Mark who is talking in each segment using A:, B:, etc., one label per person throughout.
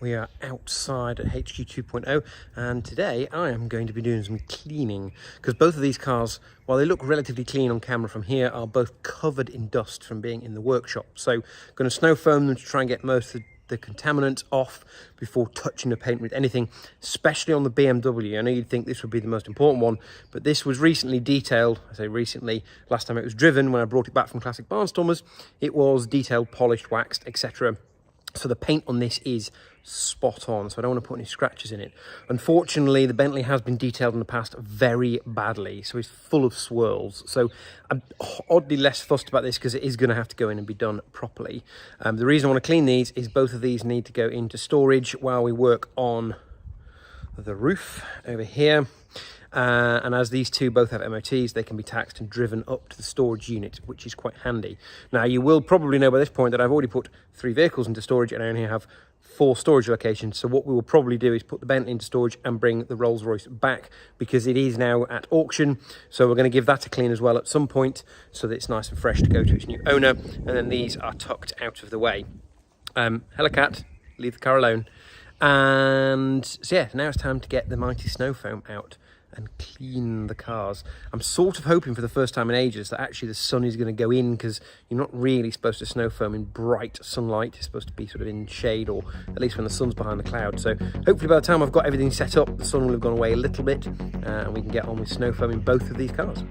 A: We are outside at HQ 2.0 and today I am going to be doing some cleaning because both of these cars, while they look relatively clean on camera from here, are both covered in dust from being in the workshop. So I'm going to snow foam them to try and get most of the contaminants off before touching the paint with anything, especially on the BMW. I know you'd think this would be the most important one, but this was recently detailed. I say recently, last time it was driven when I brought it back from Classic Barnstormers, it was detailed, polished, waxed, etc. So the paint on this is spot on, so I don't want to put any scratches in it. Unfortunately, the Bentley has been detailed in the past very badly, so it's full of swirls. So I'm oddly less fussed about this because it is going to have to go in and be done properly. The reason I want to clean these is both of these need to go into storage while we work on the roof over here. And as these two both have MOTs, they can be taxed and driven up to the storage unit, which is quite handy. Now, you will probably know by this point that I've already put 3 vehicles into storage and I only have 4 storage locations. So what we will probably do is put the Bentley into storage and bring the Rolls-Royce back because it is now at auction. So we're going to give that a clean as well at some point so that it's nice and fresh to go to its new owner. And then these are tucked out of the way. Hello, cat. Leave the car alone. And so yeah, now it's time to get the mighty snow foam out and clean the cars. I'm sort of hoping for the first time in ages that actually the sun is going to go in, because you're not really supposed to snow foam in bright sunlight. It's supposed to be sort of in shade, or at least when the sun's behind the cloud. So hopefully by the time I've got everything set up, the sun will have gone away a little bit and we can get on with snow foam in both of these cars.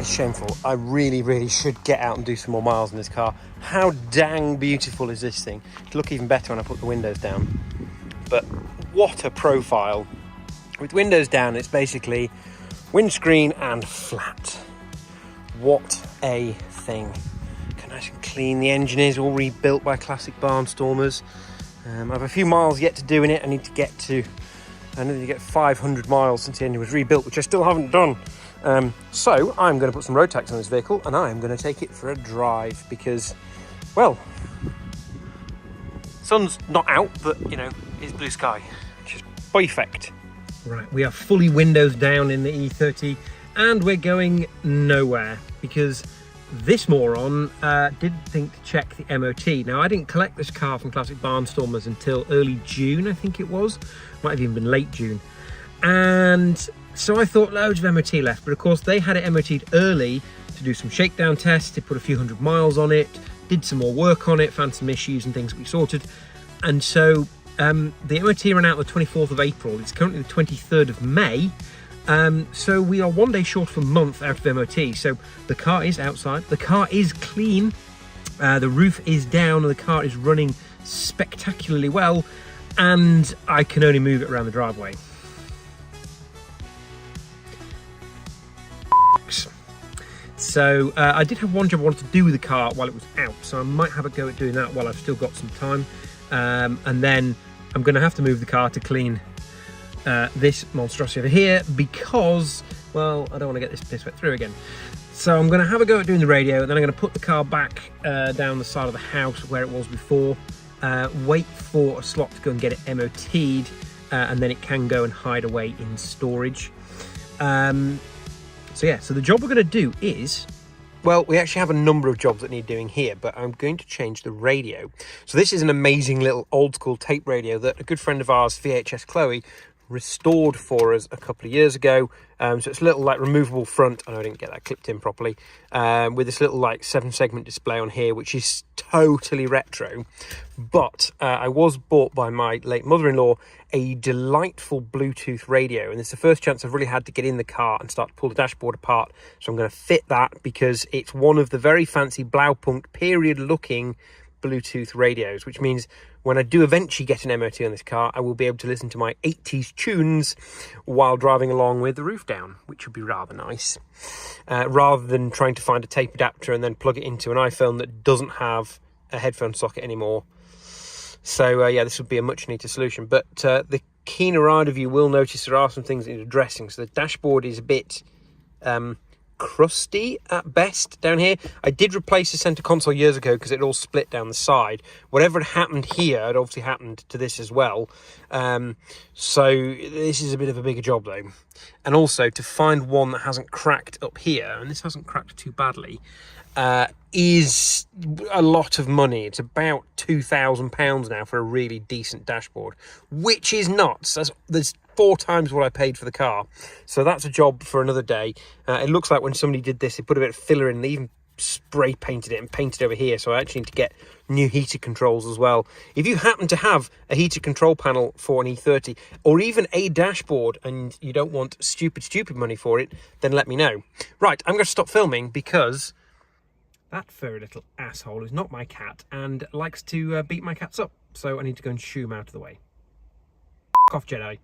A: Shameful. I really should get out and do some more miles in this car. How dang beautiful is this thing? It'll look even better when I put the windows down. But what a profile. With windows down, it's basically windscreen and flat. What a thing. Nice and clean. The engine is all rebuilt by Classic Barnstormers. I have a few miles yet to do in it. I need to get 500 miles since the engine was rebuilt, which I still haven't done. So I'm going to put some road tax on this vehicle and I am going to take it for a drive because, well, sun's not out, but you know, it's blue sky, which is perfect. Right, we are fully windows down in the E30 and we're going nowhere because this moron didn't think to check the MOT. Now, I didn't collect this car from Classic Barnstormers until early June, I think it was. Might have even been late June. And so I thought loads of MOT left, but of course they had it MOT'd early to do some shakedown tests. They put a few hundred miles on it, did some more work on it, found some issues and things we sorted. And so the MOT ran out the 24th of April. It's currently the 23rd of May. So we are 1 day short of a month out of MOT. So the car is outside, the car is clean, the roof is down, and the car is running spectacularly well, and I can only move it around the driveway. So I did have one job I wanted to do with the car while it was out, so I might have a go at doing that while I've still got some time. And then I'm going to have to move the car to clean this monstrosity over here because, well, I don't want to get this wet through again. So I'm going to have a go at doing the radio, and then I'm going to put the car back down the side of the house where it was before, wait for a slot to go and get it MOT'd, and then it can go and hide away in storage. So yeah, so the job we're going to do is, well, we actually have a number of jobs that need doing here, but I'm going to change the radio. So this is an amazing little old school tape radio that a good friend of ours, VHS Chloe, restored for us a couple of years ago. So it's a little like removable front. I know I didn't get that clipped in properly, with this little like 7-segment display on here, which is totally retro. But I was bought by my late mother-in-law a delightful Bluetooth radio, and it's the first chance I've really had to get in the car and start to pull the dashboard apart. So I'm going to fit that because it's one of the very fancy Blaupunkt period looking Bluetooth radios, which means when I do eventually get an MOT on this car, I will be able to listen to my 80s tunes while driving along with the roof down, which would be rather nice, rather than trying to find a tape adapter and then plug it into an iPhone that doesn't have a headphone socket anymore. So yeah, this would be a much neater solution. But the keener eyed of you will notice there are some things that need addressing. So the dashboard is a bit crusty at best down here. I did replace the center console years ago because it all split down the side. Whatever had happened here had obviously happened to this as well. So this is a bit of a bigger job though. And also to find one that hasn't cracked up here, and this hasn't cracked too badly, is a lot of money. It's about £2,000 now for a really decent dashboard, which is nuts. There's 4 times what I paid for the car. So that's a job for another day. It looks like when somebody did this, they put a bit of filler in, they even spray painted it and painted over here. So I actually need to get new heater controls as well. If you happen to have a heater control panel for an E30 or even a dashboard and you don't want stupid money for it, then let me know. Right, I'm going to stop filming because that furry little asshole is not my cat and likes to beat my cats up. So I need to go and shoo him out of the way. F off, Jedi.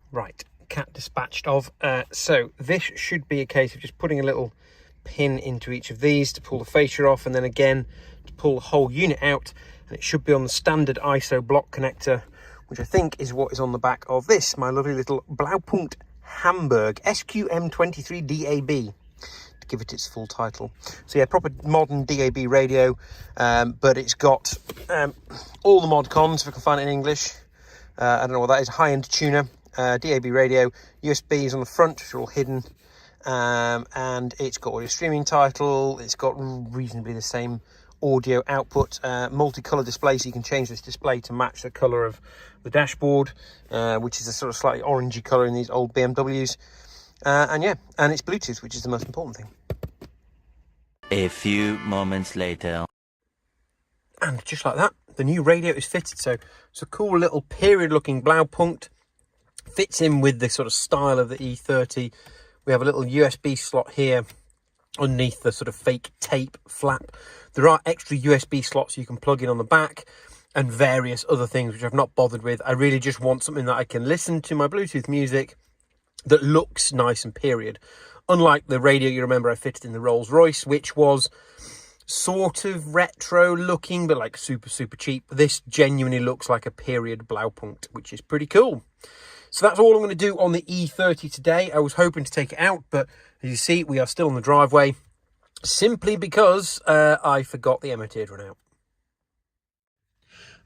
A: Right, cat dispatched of. So this should be a case of just putting a little pin into each of these to pull the fascia off, and then again to pull the whole unit out, and it should be on the standard ISO block connector, which I think is what is on the back of this, my lovely little Blaupunkt Hamburg SQM23 DAB, to give it its full title. So yeah, proper modern DAB radio, but it's got all the mod cons, if I can find it in English. I don't know what that is. High-end tuner, DAB radio, USBs on the front, which are all hidden, and it's got audio streaming title. It's got reasonably the same audio output, multicolour display, so you can change this display to match the colour of the dashboard, which is a sort of slightly orangey colour in these old BMWs. And yeah, and it's Bluetooth, which is the most important thing.
B: A few moments later.
A: And just like that, the new radio is fitted. So it's a cool little period-looking Blaupunkt. Fits in with the sort of style of the E30. We have a little USB slot here underneath the sort of fake tape flap. There are extra USB slots you can plug in on the back and various other things which I've not bothered with. I really just want something that I can listen to my Bluetooth music that looks nice and period. Unlike the radio you remember I fitted in the Rolls Royce, which was sort of retro looking, but like super cheap. This genuinely looks like a period Blaupunkt, which is pretty cool. So that's all I'm going to do on the E30 today. I was hoping to take it out, but as you see, we are still in the driveway, simply because I forgot the MOT had run out.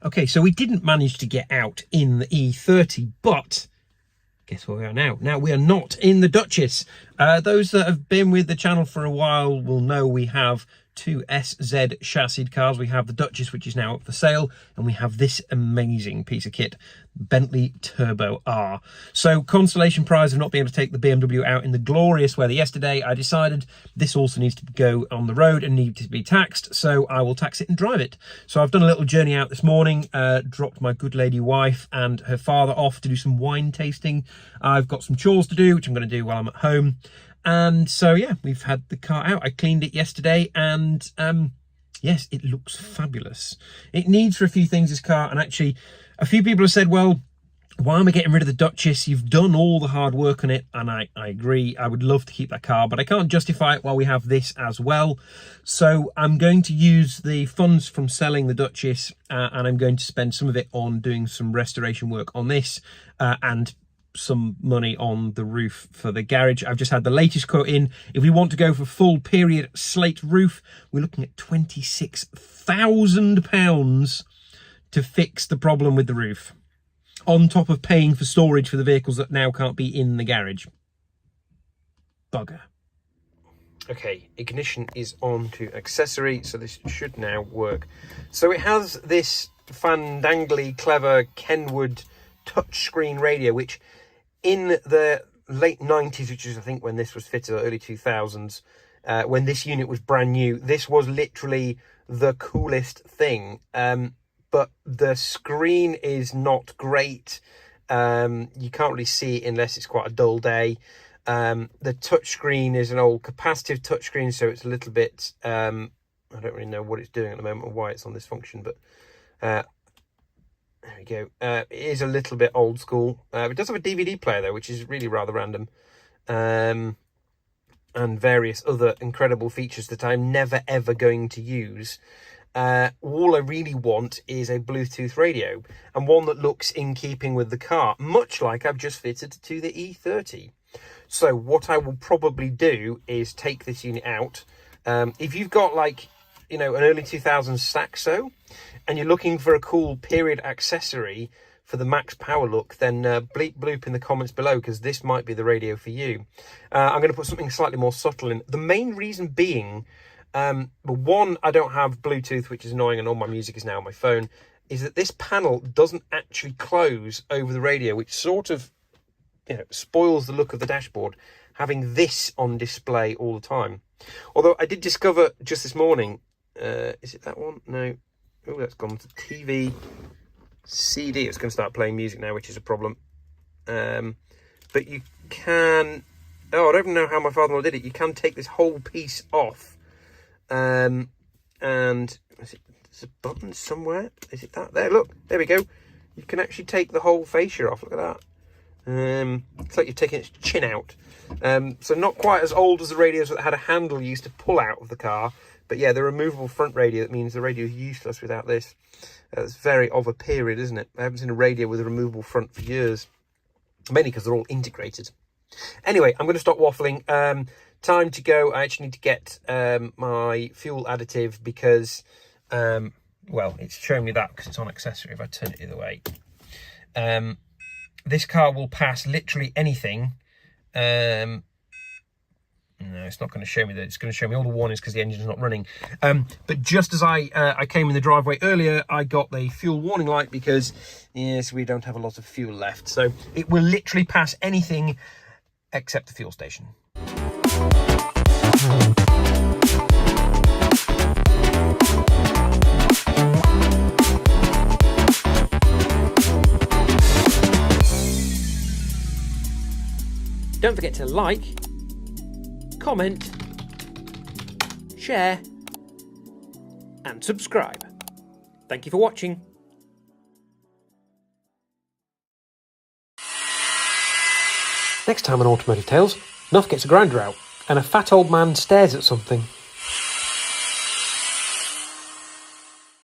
A: Okay, so we didn't manage to get out in the E30, but guess where we are now? Now we are not in the Duchess. Those that have been with the channel for a while will know we have 2 SZ chassis cars. We have the Duchess, which is now up for sale, and we have this amazing piece of kit, Bentley Turbo R. So consolation prize of not being able to take the BMW out in the glorious weather yesterday, I decided this also needs to go on the road and need to be taxed, so I will tax it and drive it. So I've done a little journey out this morning, dropped my good lady wife and her father off to do some wine tasting. I've got some chores to do, which I'm going to do while I'm at home. And so, yeah, we've had the car out. I cleaned it yesterday and, yes, it looks fabulous. It needs for a few things, this car. And actually, a few people have said, well, Why am I getting rid of the Duchess? You've done all the hard work on it, and I agree. I would love to keep that car, but I can't justify it while we have this as well. So I'm going to use the funds from selling the Duchess, and I'm going to spend some of it on doing some restoration work on this, and some money on the roof for the garage. I've just had the latest quote in. If we want to go for full period slate roof, we're looking at £26,000 to fix the problem with the roof, on top of paying for storage for the vehicles that now can't be in the garage. Bugger. Okay, ignition is on to accessory, so this should now work. So it has this fandangly clever Kenwood touchscreen radio, which in the late 90s, which is I think when this was fitted, or early 2000s, when this unit was brand new, this was literally the coolest thing. But the screen is not great. You can't really see it unless it's quite a dull day. The touchscreen is an old capacitive touchscreen, so it's a little bit, I don't really know what it's doing at the moment or why it's on this function, but there we go. It is a little bit old school. It does have a DVD player though, which is really rather random. And various other incredible features that I'm never ever going to use. All I really want is a Bluetooth radio, and one that looks in keeping with the car, much like I've just fitted to the E30. So what I will probably do is take this unit out. If you've got like, you know, an early 2000s Saxo, and you're looking for a cool period accessory for the max power look, then bleep bloop in the comments below, because this might be the radio for you. I'm going to put something slightly more subtle in. The main reason being, but one, I don't have Bluetooth, which is annoying, and all my music is now on my phone, is that this panel doesn't actually close over the radio, which sort of, you know, spoils the look of the dashboard, having this on display all the time. Although I did discover just this morning, is it that one? No. Oh, that's gone to TV, CD. It's going to start playing music now, which is a problem. But you can, oh, I don't even know how my father-in-law did it. You can take this whole piece off. And is it, there's a button somewhere. Is it that? There, look, there we go. You can actually take the whole fascia off. Look at that. It's like you're taking its chin out. So not quite as old as the radios that had a handle you used to pull out of the car. But yeah, the removable front radio, that means the radio is useless without this. It's very of a period, isn't it? I haven't seen a radio with a removable front for years. Mainly because they're all integrated. Anyway, I'm going to stop waffling. Time to go. I actually need to get my fuel additive because, well, it's showing me that because it's on accessory if I turn it the other way. This car will pass literally anything. No, it's not going to show me that. It's going to show me all the warnings because the engine's not running. But just as I came in the driveway earlier, I got the fuel warning light because, yes, we don't have a lot of fuel left. So it will literally pass anything except the fuel station. Don't forget to like, comment, share, and subscribe. Thank you for watching. Next time on Automotive Tales, Nuff gets a grinder out, and a fat old man stares at something.